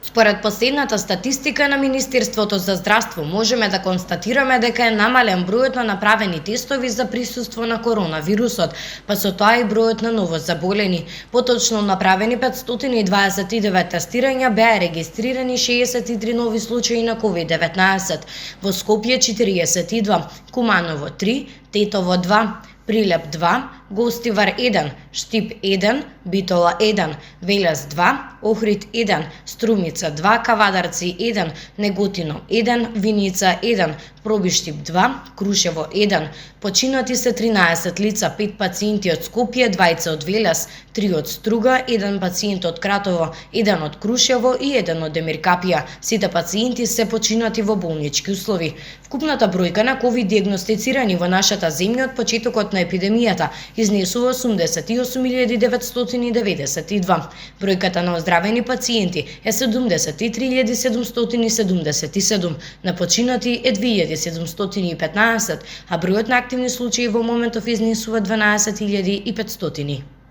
Според последната статистика на Министерството за здравство, можеме да констатираме дека е намален бројот на направени тестови за присуство на коронавирусот, па со тоа и бројот на новозаболени. Поточно направени 529 тестирања, беа регистрирани 63 нови случаи на COVID-19. Во Скопје 42, Куманово 3, Тетово 2, Прилеп 2, Гостивар 1, Штип 1, Битола 1, Велес 2, Охрид 1, Струмица 2, Кавадарци 1, Неготино 1, Виница 1, Пробиштип 2, Крушево 1. Починати се 13 лица, 5 пациенти од Скопје, 2 од Велес, 3 од Струга, 1 пациент од Кратово, 1 од Крушево и 1 од Демиркапија. Сите пациенти се починати во болнички услови. Вкупната бројка на ковид диагностицирани во нашата земја од почетокот на епидемијата изнесува 88.992. Бројката на оздравени пациенти е 73.777, на починати е 2.715, а бројот на активни случаи во моментов изнесува 12.500.